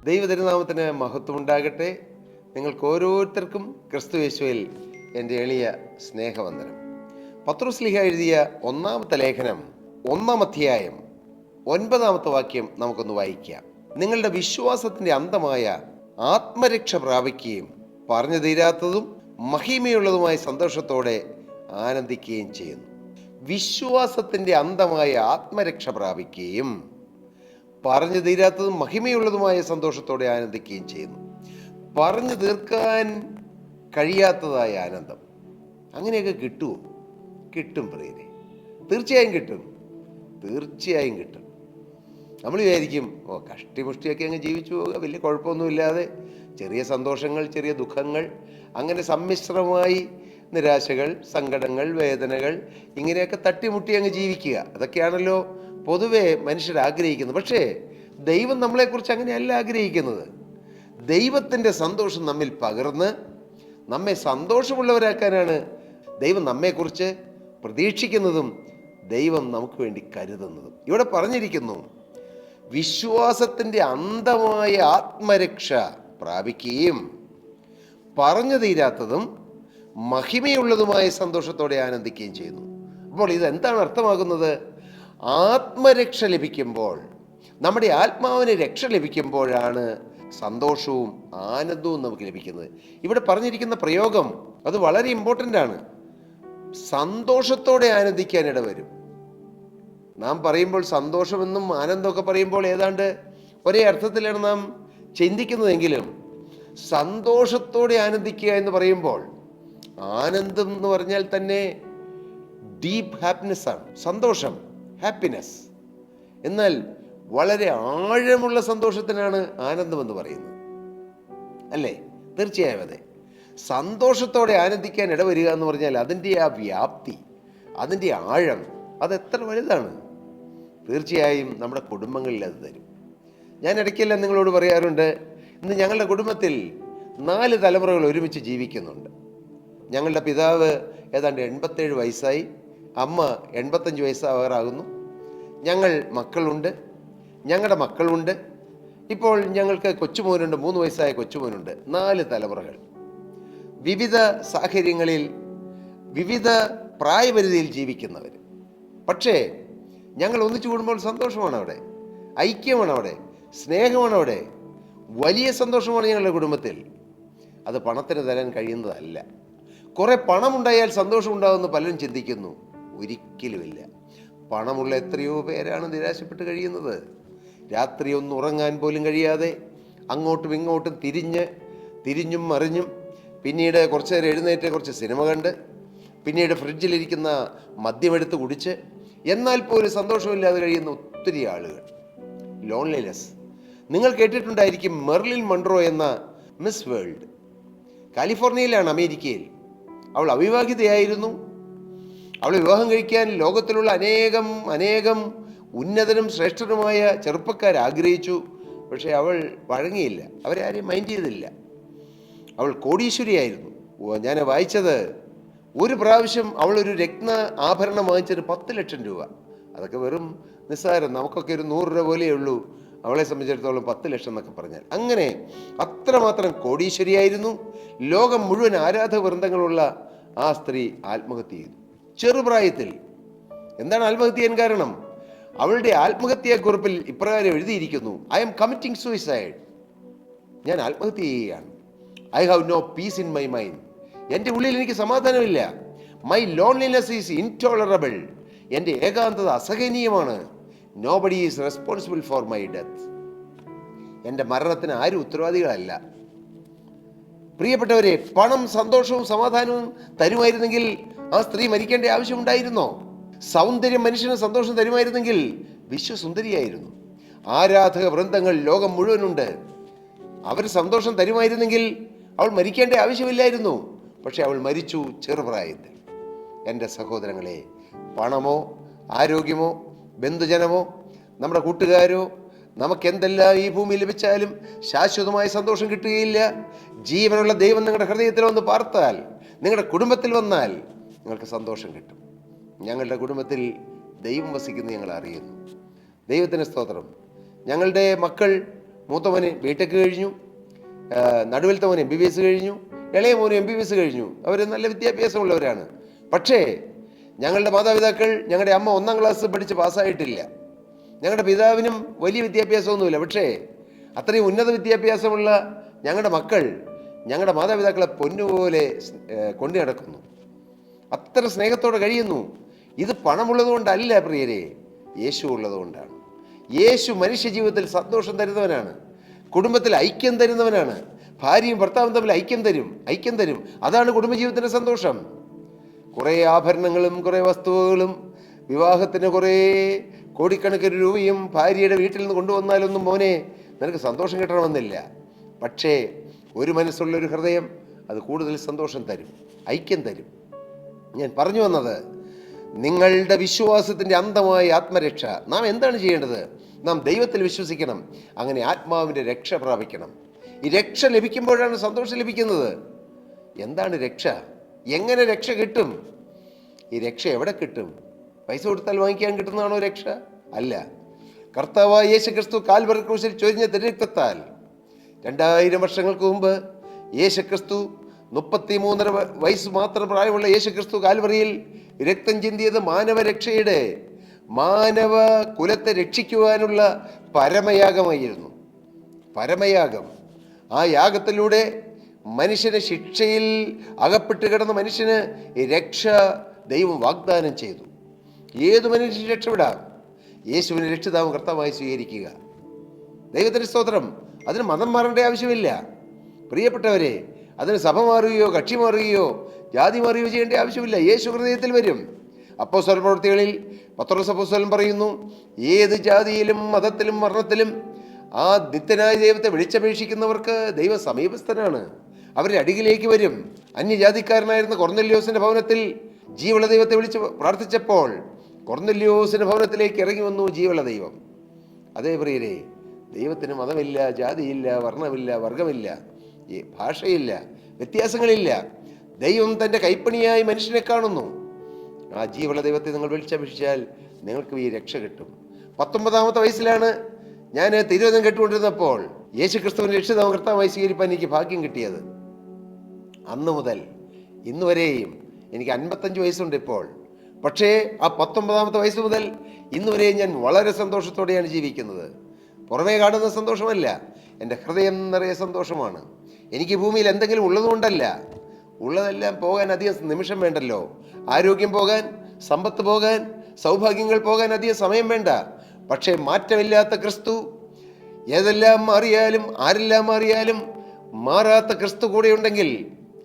ദൈവതിരുനാമത്തിന് മഹത്വം ഉണ്ടാകട്ടെ. നിങ്ങൾക്ക് ഓരോരുത്തർക്കും ക്രിസ്തു യേശുവിൽ എൻ്റെ എളിയ സ്നേഹവന്ദനം. പത്രോസ്ലീഹ എഴുതിയ ഒന്നാമത്തെ ലേഖനം 1-ാം അധ്യായം 9-ാമത്തെ വാക്യം നമുക്കൊന്ന് വായിക്കാം. നിങ്ങളുടെ വിശ്വാസത്തിൻ്റെ അന്തമായ ആത്മരക്ഷ പ്രാപിക്കുകയും പറഞ്ഞു തീരാത്തതും മഹിമയുള്ളതുമായ സന്തോഷത്തോടെ ആനന്ദിക്കുകയും ചെയ്യുന്നു. വിശ്വാസത്തിൻ്റെ അന്തമായ ആത്മരക്ഷ പ്രാപിക്കുകയും പറഞ്ഞു തീരാത്തതും മഹിമയുള്ളതുമായ സന്തോഷത്തോടെ ആനന്ദിക്കുകയും ചെയ്യുന്നു. പറഞ്ഞു തീർക്കാൻ കഴിയാത്തതായ ആനന്ദം അങ്ങനെയൊക്കെ കിട്ടുമോ? കിട്ടും പ്രിയരെ, തീർച്ചയായും കിട്ടും, തീർച്ചയായും കിട്ടും. നമ്മൾ വിചാരിക്കും, കഷ്ടിമുഷ്ടിയൊക്കെ അങ്ങ് ജീവിച്ചു പോവുക, വലിയ കുഴപ്പമൊന്നുമില്ലാതെ, ചെറിയ സന്തോഷങ്ങൾ, ചെറിയ ദുഃഖങ്ങൾ, അങ്ങനെ സമ്മിശ്രമായി നിരാശകൾ, സങ്കടങ്ങൾ, വേദനകൾ, ഇങ്ങനെയൊക്കെ തട്ടിമുട്ടി അങ്ങ് ജീവിക്കുക. അതൊക്കെയാണല്ലോ പൊതുവെ മനുഷ്യർ ആഗ്രഹിക്കുന്നത്. പക്ഷേ ദൈവം നമ്മളെക്കുറിച്ച് അങ്ങനെയല്ല ആഗ്രഹിക്കുന്നത്. ദൈവത്തിൻ്റെ സന്തോഷം നമ്മിൽ പകർന്ന് നമ്മെ സന്തോഷമുള്ളവരാക്കാനാണ് ദൈവം നമ്മെക്കുറിച്ച് പ്രതീക്ഷിക്കുന്നതും ദൈവം നമുക്ക് വേണ്ടി കരുതുന്നതും. ഇവിടെ പറഞ്ഞിരിക്കുന്നു, വിശ്വാസത്തിൻ്റെ അന്തമായ ആത്മരക്ഷ പ്രാപിക്കുകയും പറഞ്ഞു തീരാത്തതും മഹിമയുള്ളതുമായ സന്തോഷത്തോടെ ആനന്ദിക്കുകയും ചെയ്യുന്നു. അപ്പോൾ ഇതെന്താണ് അർത്ഥമാകുന്നത്? ആത്മരക്ഷ ലഭിക്കുമ്പോൾ, നമ്മുടെ ആത്മാവിന് രക്ഷ ലഭിക്കുമ്പോഴാണ് സന്തോഷവും ആനന്ദവും നമുക്ക് ലഭിക്കുന്നത്. ഇവിടെ പറഞ്ഞിരിക്കുന്ന പ്രയോഗം അത് വളരെ ഇമ്പോർട്ടൻ്റ് ആണ്. സന്തോഷത്തോടെ ആനന്ദിക്കാൻ ഇടവരും. നാം പറയുമ്പോൾ സന്തോഷമെന്നും ആനന്ദമൊക്കെ പറയുമ്പോൾ ഏതാണ്ട് ഒരേ അർത്ഥത്തിലാണ് നാം ചിന്തിക്കുന്നതെങ്കിലും സന്തോഷത്തോടെ ആനന്ദിക്കുക എന്ന് പറയുമ്പോൾ, ആനന്ദം എന്ന് പറഞ്ഞാൽ തന്നെ ഡീപ്പ് ഹാപ്പിനെസ് ആണ്, സന്തോഷം, ഹാപ്പിനെസ്. എന്നാൽ വളരെ ആഴമുള്ള സന്തോഷത്തിനാണ് ആനന്ദം എന്ന് പറയുന്നത്, അല്ലേ? തീർച്ചയായും അതെ. സന്തോഷത്തോടെ ആനന്ദിക്കാൻ ഇടവരിക എന്ന് പറഞ്ഞാൽ അതിൻ്റെ ആ വ്യാപ്തി, അതിൻ്റെ ആഴം, അതെത്ര വലുതാണ്. തീർച്ചയായും നമ്മുടെ കുടുംബങ്ങളിൽ അത് തരും. ഞാൻ ഇടയ്ക്കെല്ലാം നിങ്ങളോട് പറയാറുണ്ട്, ഇന്ന് ഞങ്ങളുടെ കുടുംബത്തിൽ 4 തലമുറകൾ ഒരുമിച്ച് ജീവിക്കുന്നുണ്ട്. ഞങ്ങളുടെ പിതാവ് ഏതാണ്ട് 87 വയസ്സായി, അമ്മ 85 വയസ്സാകാറാകുന്നു. ഞങ്ങൾ മക്കളുണ്ട്, ഞങ്ങളുടെ മക്കളുണ്ട്. ഇപ്പോൾ ഞങ്ങൾക്ക് കൊച്ചുമോനുണ്ട്, 3 വയസ്സായ കൊച്ചുമോനുണ്ട്. 4 തലമുറകൾ വിവിധ സാഹചര്യങ്ങളിൽ, വിവിധ പ്രായപരിധിയിൽ ജീവിക്കുന്നവർ. പക്ഷേ ഞങ്ങൾ ഒന്നിച്ചു കൂടുമ്പോൾ സന്തോഷമാണ് അവിടെ, ഐക്യമാണ് അവിടെ, സ്നേഹമാണ് അവിടെ, വലിയ സന്തോഷമാണ് ഞങ്ങളുടെ കുടുംബത്തിൽ. അത് പണത്തിന് തരാൻ കഴിയുന്നതല്ല. കുറേ പണമുണ്ടായാൽ സന്തോഷം ഉണ്ടാകുമെന്ന് പലരും ചിന്തിക്കുന്നു. ഒരിക്കലുമില്ല. പണമുള്ള എത്രയോ പേരാണ് നിരാശപ്പെട്ട് കഴിയുന്നത്. രാത്രി ഒന്ന് ഉറങ്ങാൻ പോലും കഴിയാതെ അങ്ങോട്ടും ഇങ്ങോട്ടും തിരിഞ്ഞും മറിഞ്ഞും, പിന്നീട് കുറച്ച് നേരം എഴുന്നേറ്റ് കുറച്ച് സിനിമ കണ്ട്, പിന്നീട് ഫ്രിഡ്ജിലിരിക്കുന്ന മദ്യമെടുത്ത് കുടിച്ച്, എന്നാൽ പോലും സന്തോഷമില്ലാതെ കഴിയുന്ന ഒത്തിരി ആളുകൾ. ലോൺലിനെസ്. നിങ്ങൾ കേട്ടിട്ടുണ്ടായിരിക്കും മെർലിൻ മൺറോ എന്ന മിസ് വേൾഡ്. കാലിഫോർണിയയിലാണ്, അമേരിക്കയിൽ. അവൾ അവിവാഹിതയായിരുന്നു. അവളെ വിവാഹം കഴിക്കാൻ ലോകത്തിലുള്ള അനേകം ഉന്നതനും ശ്രേഷ്ഠനുമായ ചെറുപ്പക്കാർ ആഗ്രഹിച്ചു. പക്ഷേ അവൾ വഴങ്ങിയില്ല, അവരെ ആരെയും മൈൻഡ് ചെയ്തില്ല. അവൾ കോടീശ്വരിയായിരുന്നു. ഞാൻ വായിച്ചത്, ഒരു പ്രാവശ്യം അവൾ ഒരു രത്ന ആഭരണം വാങ്ങിച്ചത് 10 ലക്ഷം രൂപ. അതൊക്കെ വെറും നിസ്സാരം, നമുക്കൊക്കെ ഒരു 100 രൂപ പോലെയേ ഉള്ളൂ. അവളെ സംബന്ധിച്ചിടത്തോളം 10 ലക്ഷം എന്നൊക്കെ പറഞ്ഞാൽ, അങ്ങനെ അത്രമാത്രം കോടീശ്വരിയായിരുന്നു. ലോകം മുഴുവൻ ആരാധക വൃന്ദങ്ങളുള്ള ആ സ്ത്രീ ആത്മഹത്യ ചെയ്തു ചെറുപ്രായത്തിൽ. എന്താണ് ആത്മഹത്യ ചെയ്യാൻ കാരണം? അവളുടെ ആത്മഹത്യാക്കുറിപ്പിൽ ഇപ്രകാരം എഴുതിയിരിക്കുന്നു, ഐ എം കമ്മിറ്റിംഗ് സൂയിസൈഡ്. ഞാൻ ആത്മഹത്യ ചെയ്യുകയാണ്. I have no peace in my mind. എൻ്റെ ഉള്ളിൽ എനിക്ക് സമാധാനമില്ല. My loneliness is intolerable. എൻ്റെ ഏകാന്തത അസഹനീയമാണ്. Nobody is responsible for my death. എൻ്റെ മരണത്തിന് ആരും ഉത്തരവാദികളല്ല. പ്രിയപ്പെട്ടവരെ, പണം സന്തോഷവും സമാധാനവും തരുമായിരുന്നെങ്കിൽ ആ സ്ത്രീ മരിക്കേണ്ട ആവശ്യമുണ്ടായിരുന്നോ? സൗന്ദര്യം മനുഷ്യന് സന്തോഷം തരുമായിരുന്നെങ്കിൽ വിശ്വസുന്ദരിയായിരുന്നു. ആരാധക വൃന്ദങ്ങൾ ലോകം മുഴുവനുണ്ട്. അവർ സന്തോഷം തരുമായിരുന്നെങ്കിൽ അവൾ മരിക്കേണ്ട ആവശ്യമില്ലായിരുന്നു. പക്ഷെ അവൾ മരിച്ചു ചെറുപ്രായത്തിൽ. എൻ്റെ സഹോദരങ്ങളെ, പണമോ ആരോഗ്യമോ ബന്ധുജനമോ നമ്മുടെ കൂട്ടുകാരോ നമുക്കെന്തെല്ലാം ഈ ഭൂമി ലഭിച്ചാലും ശാശ്വതമായ സന്തോഷം കിട്ടുകയില്ല. ജീവനുള്ള ദൈവം നിങ്ങളുടെ ഹൃദയത്തിൽ വന്ന് പാർത്താൽ, നിങ്ങളുടെ കുടുംബത്തിൽ വന്നാൽ നിങ്ങൾക്ക് സന്തോഷം കിട്ടും. ഞങ്ങളുടെ കുടുംബത്തിൽ ദൈവം വസിക്കുന്നത് ഞങ്ങൾ അറിയുന്നു. ദൈവത്തിന് സ്തോത്രം. ഞങ്ങളുടെ മക്കൾ മൂത്തവന് ബിടെക് കഴിഞ്ഞു, നടുവിലത്തെ മോന് MBBS കഴിഞ്ഞു, ഇളയ മോന് MBBS കഴിഞ്ഞു. അവർ നല്ല വിദ്യാഭ്യാസമുള്ളവരാണ്. പക്ഷേ ഞങ്ങളുടെ മാതാപിതാക്കൾ, ഞങ്ങളുടെ അമ്മ 1ാം ക്ലാസ് പഠിച്ച് പാസ്സായിട്ടില്ല. ഞങ്ങളുടെ പിതാവിനും വലിയ വിദ്യാഭ്യാസമൊന്നുമില്ല. പക്ഷേ അത്രയും ഉന്നത വിദ്യാഭ്യാസമുള്ള ഞങ്ങളുടെ മക്കൾ ഞങ്ങളുടെ മാതാപിതാക്കളെ പൊന്നുപോലെ കൊണ്ടു നടക്കുന്നു, അത്ര സ്നേഹത്തോടെ കഴിയുന്നു. ഇത് പണമുള്ളത് കൊണ്ടല്ല പ്രിയരെ, യേശു ഉള്ളതുകൊണ്ടാണ്. യേശു മനുഷ്യ ജീവിതത്തിൽ സന്തോഷം തരുന്നവനാണ്, കുടുംബത്തിൽ ഐക്യം തരുന്നവനാണ്. ഭാര്യയും ഭർത്താവും തമ്മിൽ ഐക്യം തരും. അതാണ് കുടുംബജീവിതത്തിൻ്റെ സന്തോഷം. കുറേ ആഭരണങ്ങളും കുറേ വസ്തുവകളും വിവാഹത്തിന് കുറേ കോടിക്കണക്കിന് രൂപയും ഭാര്യയുടെ വീട്ടിൽ നിന്ന് കൊണ്ടുവന്നാലൊന്നും മോനെ നിനക്ക് സന്തോഷം കിട്ടണമെന്നില്ല. പക്ഷേ ഒരു മനസ്സുള്ളൊരു ഹൃദയം അത് കൂടുതൽ സന്തോഷം തരും, ഐക്യം തരും. ഞാൻ പറഞ്ഞു വന്നത്, നിങ്ങളുടെ വിശ്വാസത്തിൻ്റെ അന്തമായ ആത്മരക്ഷ. നാം എന്താണ് ചെയ്യേണ്ടത്? നാം ദൈവത്തിൽ വിശ്വസിക്കണം, അങ്ങനെ ആത്മാവിൻ്റെ രക്ഷ പ്രാപിക്കണം. ഈ രക്ഷ ലഭിക്കുമ്പോഴാണ് സന്തോഷം ലഭിക്കുന്നത്. എന്താണ് രക്ഷ? എങ്ങനെ രക്ഷ കിട്ടും? ഈ രക്ഷ എവിടെ കിട്ടും? പൈസ കൊടുത്താൽ വാങ്ങിക്കാൻ കിട്ടുന്നതാണോ രക്ഷ? അല്ല. കർത്താവായ യേശു ക്രിസ്തു കാൽവറി ക്രൂശിൽ ചൊരിഞ്ഞ തിരുരക്തത്താൽ 2000 വർഷങ്ങൾക്ക് മുമ്പ് യേശു ക്രിസ്തു 33 വയസ്സ് മാത്രം പ്രായമുള്ള യേശു ക്രിസ്തു കാൽവറിയിൽ രക്തം ചിന്തിയത് മാനവരക്ഷയുടെ, മാനവ കുലത്തെ രക്ഷിക്കുവാനുള്ള പരമയാഗമായിരുന്നു. പരമയാഗം. ആ യാഗത്തിലൂടെ മനുഷ്യന്, ശിക്ഷയിൽ അകപ്പെട്ട് കിടന്ന മനുഷ്യന് രക്ഷ ദൈവം വാഗ്ദാനം ചെയ്തു. ഏതു മനുഷ്യന് രക്ഷപ്പെടാം. യേശുവിനെ രക്ഷിതാവും കർത്താവായി സ്വീകരിക്കുക. ദൈവത്തിൻ്റെ സ്തോത്രം. അതിന് മതം മാറേണ്ട ആവശ്യമില്ല പ്രിയപ്പെട്ടവരെ. അതിന് സഭ മാറുകയോ കക്ഷി മാറുകയോ ജാതി മാറുകയോ ചെയ്യേണ്ട ആവശ്യമില്ല. യേശു ഹൃദയത്തിൽ വരും. അപ്പോസ്തല പ്രവൃത്തികളിൽ പത്രോസ് അപ്പോസ്തലൻ പറയുന്നു, ഏത് ജാതിയിലും മതത്തിലും വർണ്ണത്തിലും ആ നിത്യനായ ദൈവത്തെ വിളിച്ചപേക്ഷിക്കുന്നവർക്ക് ദൈവം സമീപസ്ഥനാണ്, അവരുടെ അടികിലേക്ക് വരും. അന്യജാതിക്കാരനായിരുന്ന കൊർന്നല്യോസിന്റെ ഭവനത്തിൽ ജീവനുള്ള ദൈവത്തെ വിളിച്ച് പ്രാർത്ഥിച്ചപ്പോൾ കൊർന്നല്യോസിന്റെ ഭവനത്തിലേക്ക് ഇറങ്ങി വന്നു ജീവനുള്ള ദൈവം. അതേ പ്രിയരെ, ദൈവത്തിന് മതമില്ല, ജാതിയില്ല, വർണ്ണമില്ല, വർഗമില്ല, ഭാഷയില്ല, വ്യത്യാസങ്ങളില്ല. ദൈവം തൻ്റെ കൈപ്പണിയായി മനുഷ്യനെ കാണുന്നു. ആ ജീവനുള്ള ദൈവത്തെ നിങ്ങൾ വിളിച്ചപേക്ഷിച്ചാൽ നിങ്ങൾക്ക് ഈ രക്ഷ കിട്ടും. 19ാമത്തെ വയസ്സിലാണ് ഞാൻ തിരുവചനം കേട്ടുകൊണ്ടിരുന്നപ്പോൾ യേശു ക്രിസ്തുവിനെ രക്ഷിതാവും കർത്താവായി സ്വീകരിപ്പാൻ എനിക്ക് ഭാഗ്യം കിട്ടിയത്. അന്ന് മുതൽ ഇന്ന് വരെയും എനിക്ക് 55 വയസ്സുണ്ട് ഇപ്പോൾ. പക്ഷേ ആ 19ാമത്തെ വയസ്സ് മുതൽ ഇന്ന് വരെയും ഞാൻ വളരെ സന്തോഷത്തോടെയാണ് ജീവിക്കുന്നത്. പുറമേ കാണുന്ന സന്തോഷമല്ല, എൻ്റെ ഹൃദയം നിറയെ സന്തോഷമാണ്. എനിക്ക് ഭൂമിയിൽ എന്തെങ്കിലും ഉള്ളതുകൊണ്ടല്ല. ഉള്ളതെല്ലാം പോകാൻ അധികം നിമിഷം വേണ്ടല്ലോ. ആരോഗ്യം പോകാൻ, സമ്പത്ത് പോകാൻ, സൗഭാഗ്യങ്ങൾ പോകാൻ അധികം സമയം വേണ്ട. പക്ഷേ മാറ്റമില്ലാത്ത ക്രിസ്തു, ഏതെല്ലാം മാറിയാലും ആരെല്ലാം മാറിയാലും മാറാത്ത ക്രിസ്തു കൂടെ ഉണ്ടെങ്കിൽ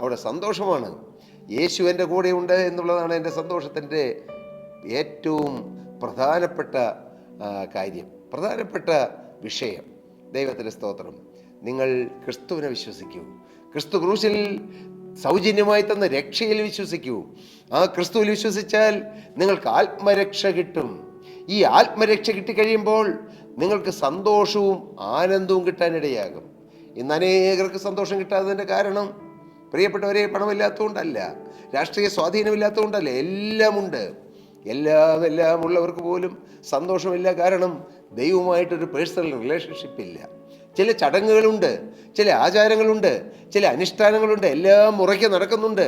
അവിടെ സന്തോഷമാണ്. യേശു എൻ്റെ കൂടെയുണ്ട് എന്നുള്ളതാണ് എൻ്റെ സന്തോഷത്തിൻ്റെ ഏറ്റവും പ്രധാനപ്പെട്ട കാര്യം, പ്രധാനപ്പെട്ട വിഷയം. ദൈവത്തിൻ്റെ സ്തോത്രം. നിങ്ങൾ ക്രിസ്തുവിനെ വിശ്വസിക്കൂ. ക്രിസ്തു ക്രൂശിൽ സൗജന്യമായി തന്ന രക്ഷയിൽ വിശ്വസിക്കൂ. ആ ക്രിസ്തുവിൽ വിശ്വസിച്ചാൽ നിങ്ങൾക്ക് ആത്മരക്ഷ കിട്ടും. ഈ ആത്മരക്ഷ കിട്ടിക്കഴിയുമ്പോൾ നിങ്ങൾക്ക് സന്തോഷവും ആനന്ദവും കിട്ടാനിടയാകും. ഇന്ന് അനേകർക്ക് സന്തോഷം കിട്ടാത്തതിൻ്റെ കാരണം പ്രിയപ്പെട്ടവരെ പണമില്ലാത്തതുകൊണ്ടല്ല, രാഷ്ട്രീയ സ്വാധീനമില്ലാത്തതുകൊണ്ടല്ല. എല്ലാമുണ്ട്. എല്ലാം ഉള്ളവർക്ക് പോലും സന്തോഷമില്ല. കാരണം ദൈവവുമായിട്ടൊരു പേഴ്സണൽ റിലേഷൻഷിപ്പ് ഇല്ല. ചില ചടങ്ങുകളുണ്ട്, ചില ആചാരങ്ങളുണ്ട്, ചില അനുഷ്ഠാനങ്ങളുണ്ട്, എല്ലാം മുറയ്ക്ക് നടക്കുന്നുണ്ട്.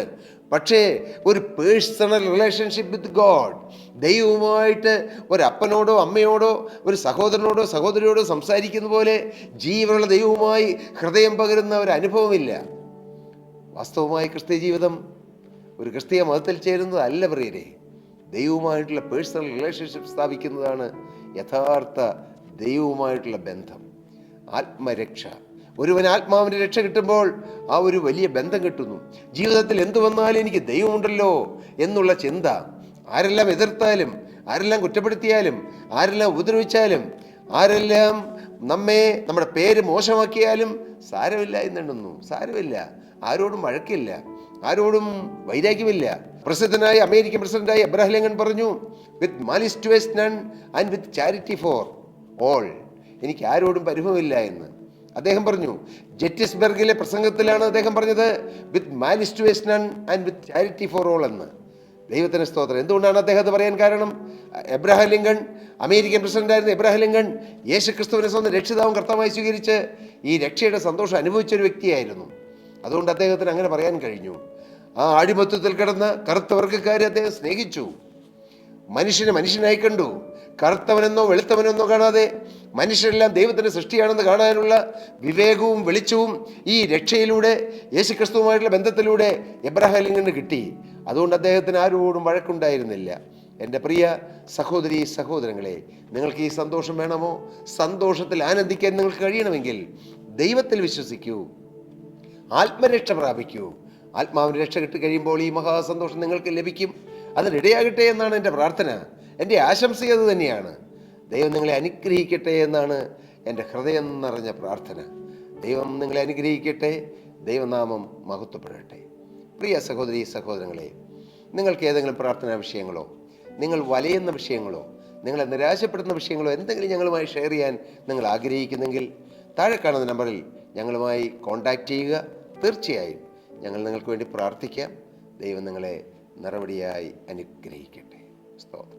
പക്ഷേ ഒരു പേഴ്സണൽ റിലേഷൻഷിപ്പ് വിത്ത് ഗോഡ്, ദൈവവുമായിട്ട് ഒരപ്പനോടോ അമ്മയോടോ ഒരു സഹോദരനോടോ സഹോദരിയോടോ സംസാരിക്കുന്ന പോലെ ജീവനുള്ള ദൈവവുമായി ഹൃദയം പകരുന്ന ഒരു അനുഭവമില്ല. വാസ്തവമായി ക്രിസ്തീയ ജീവിതം ഒരു ക്രിസ്തീയ മതത്തിൽ ചേരുന്നതല്ല പ്രിയരെ. ദൈവവുമായിട്ടുള്ള പേഴ്സണൽ റിലേഷൻഷിപ്പ് സ്ഥാപിക്കുന്നതാണ് യഥാർത്ഥ ദൈവവുമായിട്ടുള്ള ബന്ധം. ആത്മരക്ഷ. ഒരുവൻ ആത്മാവിൻ്റെ രക്ഷ കിട്ടുമ്പോൾ ആ ഒരു വലിയ ബന്ധം കിട്ടുന്നു. ജീവിതത്തിൽ എന്തു വന്നാലും എനിക്ക് ദൈവമുണ്ടല്ലോ എന്നുള്ള ചിന്ത. ആരെല്ലാം എതിർത്താലും, ആരെല്ലാം കുറ്റപ്പെടുത്തിയാലും, ആരെല്ലാം ഉപദ്രവിച്ചാലും, ആരെല്ലാം നമ്മുടെ പേര് മോശമാക്കിയാലും സാരമില്ല എന്നെണ്ണുന്നു. സാരമില്ല. ആരോടും വഴക്കില്ല, ആരോടും വൈരാഗ്യമില്ല. പ്രസിദ്ധനായ അമേരിക്കൻ പ്രസിഡന്റായ എബ്രഹാം ലിങ്കൺ പറഞ്ഞു, with malice towards none and with charity for all. എനിക്ക് ആരോടും പരിഭവമില്ല എന്ന് അദ്ദേഹം പറഞ്ഞു. ജെറ്റിസ്ബർഗിലെ പ്രസംഗത്തിലാണ് അദ്ദേഹം പറഞ്ഞത്, with malice towards none and with charity for all എന്ന്. ദൈവത്തിന് സ്തോത്രം. എന്തുകൊണ്ടാണ് അദ്ദേഹം അത് പറയാൻ കാരണം? എബ്രഹാം ലിങ്കൺ, അമേരിക്കൻ പ്രസിഡന്റായിരുന്ന എബ്രഹാം ലിങ്കൺ യേശു ക്രിസ്തുവിനെ സ്വന്തം രക്ഷിതാവും കർത്താവായി സ്വീകരിച്ച് ഈ രക്ഷയുടെ സന്തോഷം അനുഭവിച്ചൊരു വ്യക്തിയായിരുന്നു. അതുകൊണ്ട് അദ്ദേഹത്തിന് അങ്ങനെ പറയാൻ കഴിഞ്ഞു. ആ അടിമത്വത്തിൽ കിടന്ന കറുത്ത വർഗ്ഗക്കാരെ അദ്ദേഹം സ്നേഹിച്ചു. മനുഷ്യനെ മനുഷ്യനായി കണ്ടു. കറുത്തവനെന്നോ വെളുത്തവനെന്നോ കാണാതെ മനുഷ്യരെല്ലാം ദൈവത്തിൻ്റെ സൃഷ്ടിയാണെന്ന് കാണാനുള്ള വിവേകവും വെളിച്ചവും ഈ രക്ഷയിലൂടെ യേശുക്രിസ്തുവുമായിട്ടുള്ള ബന്ധത്തിലൂടെ എബ്രഹാം ലിങ്കണ് കിട്ടി. അതുകൊണ്ട് അദ്ദേഹത്തിന് ആരോടും വഴക്കുണ്ടായിരുന്നില്ല. എൻ്റെ പ്രിയ സഹോദരി സഹോദരങ്ങളെ, നിങ്ങൾക്ക് ഈ സന്തോഷം വേണമോ? സന്തോഷത്തിൽ ആനന്ദിക്കാൻ നിങ്ങൾക്ക് കഴിയണമെങ്കിൽ ദൈവത്തിൽ വിശ്വസിക്കൂ, ആത്മരക്ഷ പ്രാപിക്കൂ. ആത്മാവിന് രക്ഷ കിട്ടിക്കഴിയുമ്പോൾ ഈ മഹാസന്തോഷം നിങ്ങൾക്ക് ലഭിക്കും. അതിനിടയാകട്ടെ എന്നാണ് എൻ്റെ പ്രാർത്ഥന. എൻ്റെ ആശംസ അത് തന്നെയാണ്. ദൈവം നിങ്ങളെ അനുഗ്രഹിക്കട്ടെ എന്നാണ് എൻ്റെ ഹൃദയം നിറഞ്ഞ പ്രാർത്ഥന. ദൈവം നിങ്ങളെ അനുഗ്രഹിക്കട്ടെ. ദൈവനാമം മഹത്വപ്പെടട്ടെ. പ്രിയ സഹോദരി സഹോദരങ്ങളെ, നിങ്ങൾക്ക് ഏതെങ്കിലും പ്രാർത്ഥനാ വിഷയങ്ങളോ, നിങ്ങൾ വലയുന്ന വിഷയങ്ങളോ, നിങ്ങളെ നിരാശപ്പെടുന്ന വിഷയങ്ങളോ എന്തെങ്കിലും ഞങ്ങളുമായി ഷെയർ ചെയ്യാൻ നിങ്ങൾ ആഗ്രഹിക്കുന്നെങ്കിൽ താഴെ കാണുന്ന നമ്പറിൽ ഞങ്ങളുമായി കോൺടാക്റ്റ് ചെയ്യുക. തീർച്ചയായും ഞങ്ങൾ നിങ്ങൾക്ക് വേണ്ടി പ്രാർത്ഥിക്കാം. ദൈവം നിങ്ങളെ നിറവടിയായി അനുഗ്രഹിക്കട്ടെ. സ്തോത്രം.